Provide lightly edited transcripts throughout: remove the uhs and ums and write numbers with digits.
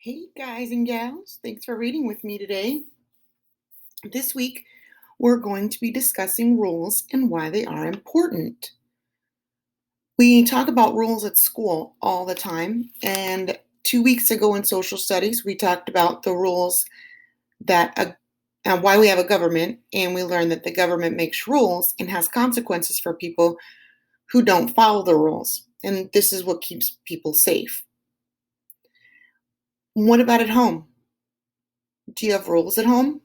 Hey guys and gals, thanks for reading with me today. This week, we're going to be discussing rules and why they are important. We talk about rules at school all the time, and 2 weeks ago in social studies, we talked about the rules why we have a government, and we learned that the government makes rules and has consequences for people who don't follow the rules, and this is what keeps people safe. What about at home? Do you have rules at home?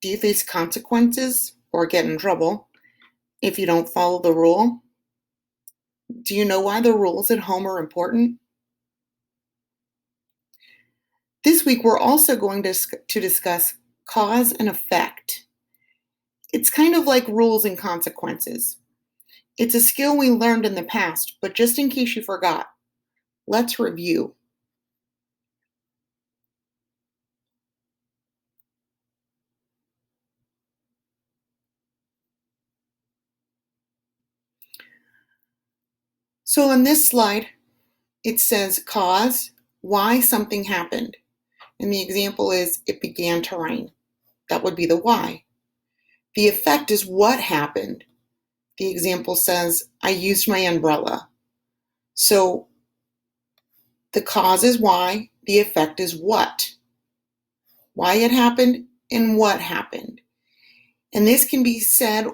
Do you face consequences or get in trouble if you don't follow the rule? Do you know why the rules at home are important? This week, we're also going to discuss cause and effect. It's kind of like rules and consequences. It's a skill we learned in the past, but just in case you forgot, let's review. So on this slide, it says cause, why something happened. And the example is it began to rain. That would be the why. The effect is what happened. The example says, I used my umbrella. So the cause is why, the effect is what. Why it happened and what happened. And this can be said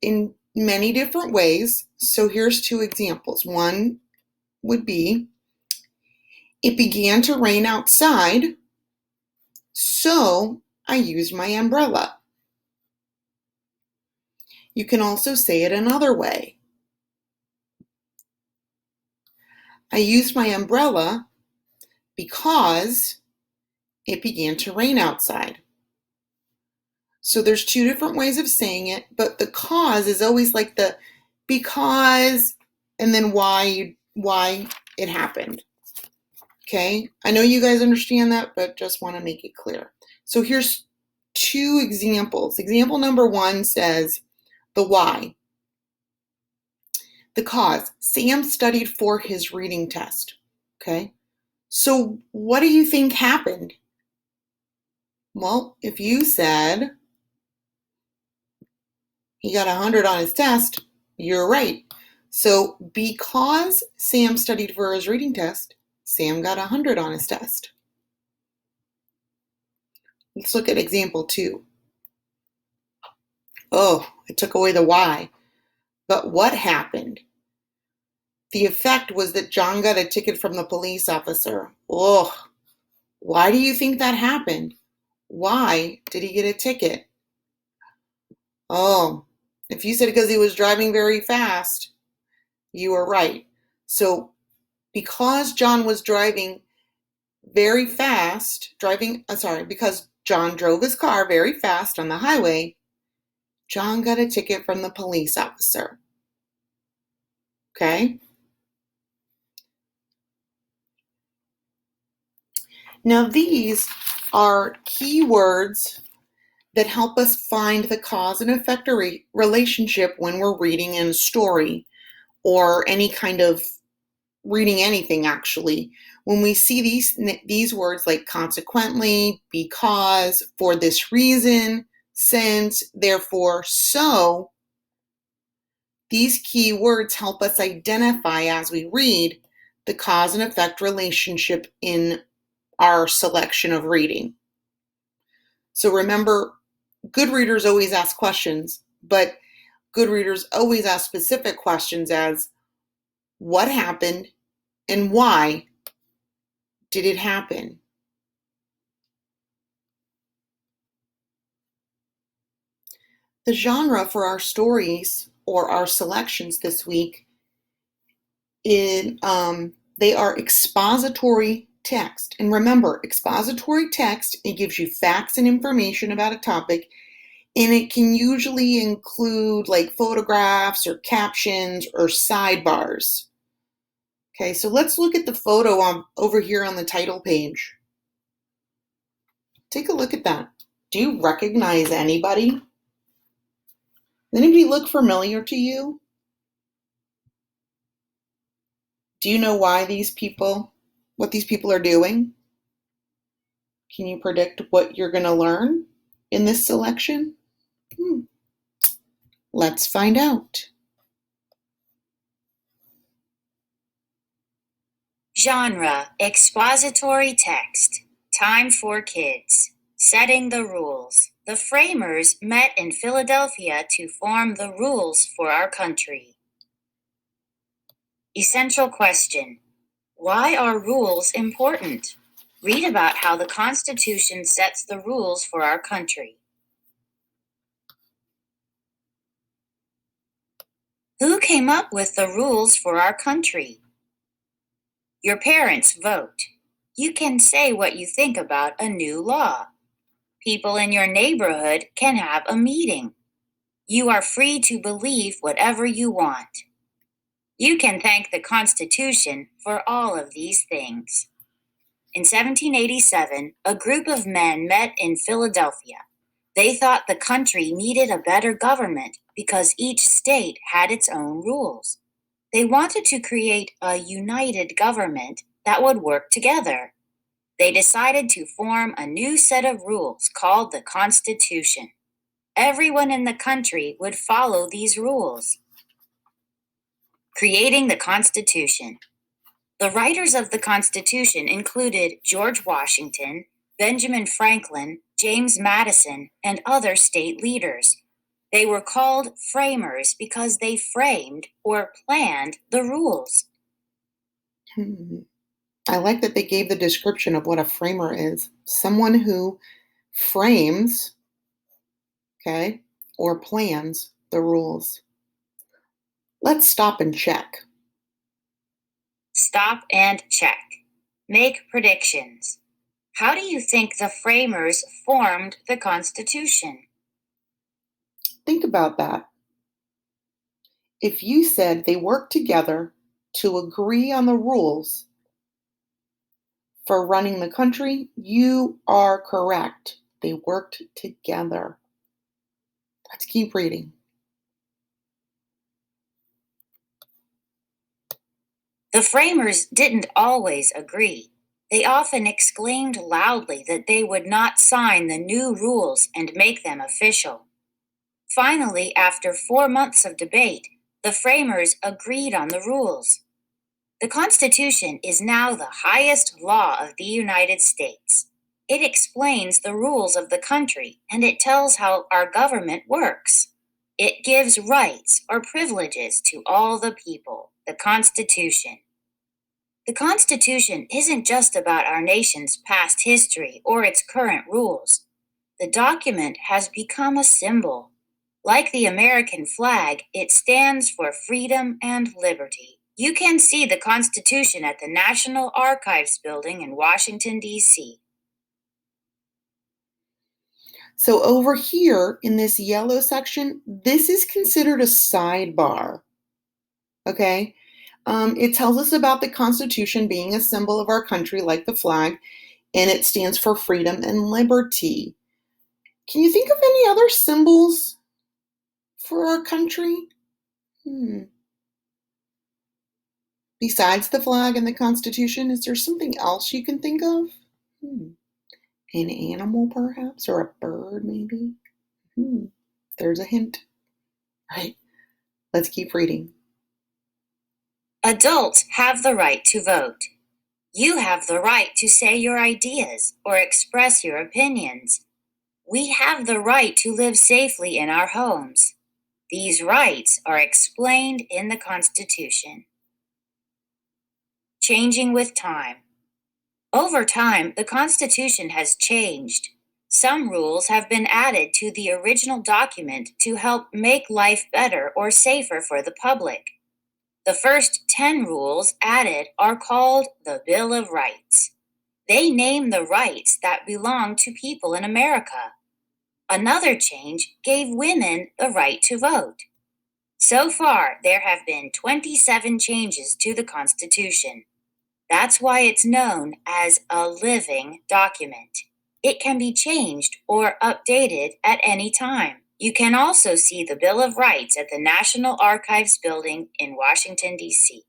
in many different ways. So here's two examples. One would be, it began to rain outside, so I used my umbrella. You can also say it another way. I used my umbrella because it began to rain outside. So there's two different ways of saying it, but the cause is always like the because and then why it happened. Okay? I know you guys understand that, but just want to make it clear. So here's two examples. Example number 1 says the why. The cause. Sam studied for his reading test. Okay? So what do you think happened? Well, if you said he got 100 on his test, you're right. So because Sam studied for his reading test, Sam got 100 on his test. Let's look at example 2. Oh, I took away the why. But what happened? The effect was that John got a ticket from the police officer. Oh, why do you think that happened? Why did he get a ticket? Oh, if you said because he was driving very fast, you were right. So because John was driving very fast, because John drove his car very fast on the highway, John got a ticket from the police officer. Okay? Now these are keywords that help us find the cause and effect relationship when we're reading in a story or any kind of reading anything actually. When we see these words like consequently, because, for this reason, since, therefore, so, these key words help us identify as we read the cause and effect relationship in our selection of reading. So remember, good readers always ask questions, but good readers always ask specific questions as what happened and why did it happen? The genre for our stories or our selections this week they are expository text. And remember, expository text, it gives you facts and information about a topic, and it can usually include like photographs or captions or sidebars. Okay, so let's look at the photo over here on the title page. Take a look at that. Do you recognize anybody? Does anybody look familiar to you? Do you know what these people are doing? Can you predict what you're going to learn in this selection? Let's find out. Genre, expository text. Time for kids. Setting the rules. The framers met in Philadelphia to form the rules for our country. Essential question. Why are rules important? Read about how the Constitution sets the rules for our country. Who came up with the rules for our country? Your parents vote. You can say what you think about a new law. People in your neighborhood can have a meeting. You are free to believe whatever you want. You can thank the Constitution for all of these things. In 1787, a group of men met in Philadelphia. They thought the country needed a better government because each state had its own rules. They wanted to create a united government that would work together. They decided to form a new set of rules called the Constitution. Everyone in the country would follow these rules. Creating the Constitution. The writers of the Constitution included George Washington, Benjamin Franklin, James Madison, and other state leaders. They were called framers because they framed or planned the rules. I like that they gave the description of what a framer is. Someone who frames, okay, or plans the rules. Let's stop and check. Stop and check. Make predictions. How do you think the framers formed the Constitution? Think about that. If you said they worked together to agree on the rules for running the country, you are correct. They worked together. Let's keep reading. The framers didn't always agree. They often exclaimed loudly that they would not sign the new rules and make them official. Finally, after 4 months of debate, the framers agreed on the rules. The Constitution is now the highest law of the United States. It explains the rules of the country and it tells how our government works. It gives rights or privileges to all the people, the Constitution. The Constitution isn't just about our nation's past history or its current rules. The document has become a symbol. Like the American flag, it stands for freedom and liberty. You can see the Constitution at the National Archives building in Washington, D.C. So over here in this yellow section, this is considered a sidebar, okay? It tells us about the Constitution being a symbol of our country like the flag, and it stands for freedom and liberty. Can you think of any other symbols for our country? Besides the flag and the Constitution, is there something else you can think of? An animal, perhaps, or a bird, maybe? There's a hint. Right. Let's keep reading. Adults have the right to vote. You have the right to say your ideas or express your opinions. We have the right to live safely in our homes. These rights are explained in the Constitution. Changing with time. Over time, the Constitution has changed. Some rules have been added to the original document to help make life better or safer for the public. The first 10 rules added are called the Bill of Rights. They name the rights that belong to people in America. Another change gave women the right to vote. So far, there have been 27 changes to the Constitution. That's why it's known as a living document. It can be changed or updated at any time. You can also see the Bill of Rights at the National Archives building in Washington, D.C.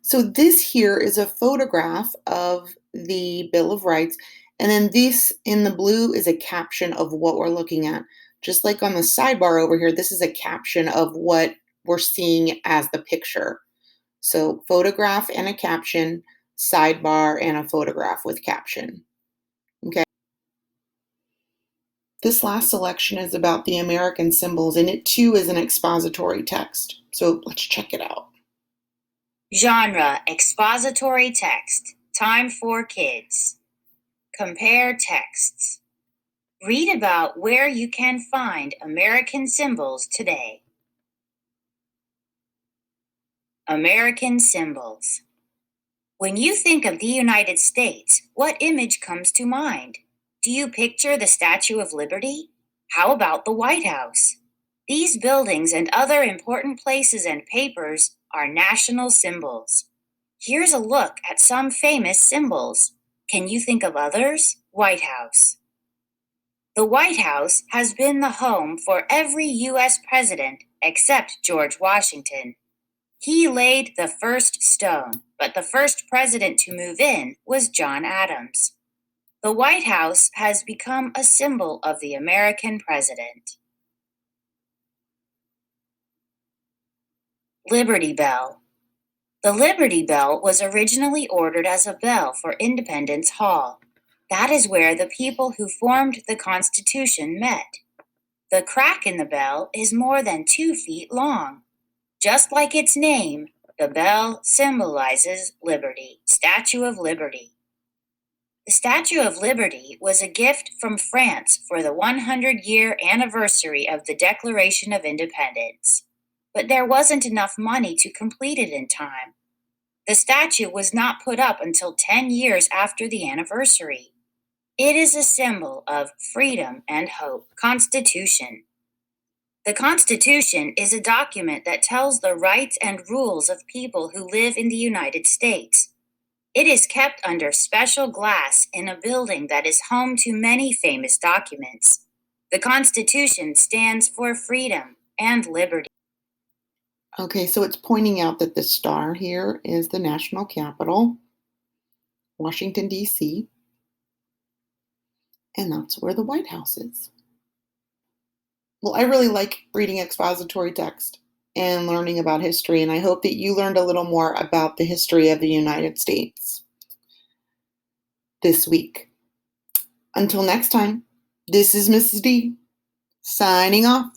So this here is a photograph of the Bill of Rights, And then this in the blue is a caption of what we're looking at. Just like on the sidebar over here, this is a caption of what we're seeing as the picture. So photograph and a caption, sidebar and a photograph with caption. Okay. This last selection is about the American symbols, and it too is an expository text. So let's check it out. Genre, expository text. Time for kids. Compare texts. Read about where you can find American symbols today. American symbols. When you think of the United States, what image comes to mind? Do you picture the Statue of Liberty? How about the White House? These buildings and other important places and papers are national symbols. Here's a look at some famous symbols. Can you think of others? White House. The White House has been the home for every U.S. president except George Washington. He laid the first stone, but the first president to move in was John Adams. The White House has become a symbol of the American president. Liberty Bell. The Liberty Bell was originally ordered as a bell for Independence Hall. That is where the people who formed the Constitution met. The crack in the bell is more than 2 feet long. Just like its name, the bell symbolizes liberty, Statue of Liberty. The Statue of Liberty was a gift from France for the 100-year anniversary of the Declaration of Independence. But there wasn't enough money to complete it in time. The statue was not put up until 10 years after the anniversary. It is a symbol of freedom and hope. Constitution. The Constitution is a document that tells the rights and rules of people who live in the United States. It is kept under special glass in a building that is home to many famous documents. The Constitution stands for freedom and liberty. Okay, so it's pointing out that the star here is the national capital, Washington, D.C., and that's where the White House is. Well, I really like reading expository text and learning about history, and I hope that you learned a little more about the history of the United States this week. Until next time, this is Mrs. D, signing off.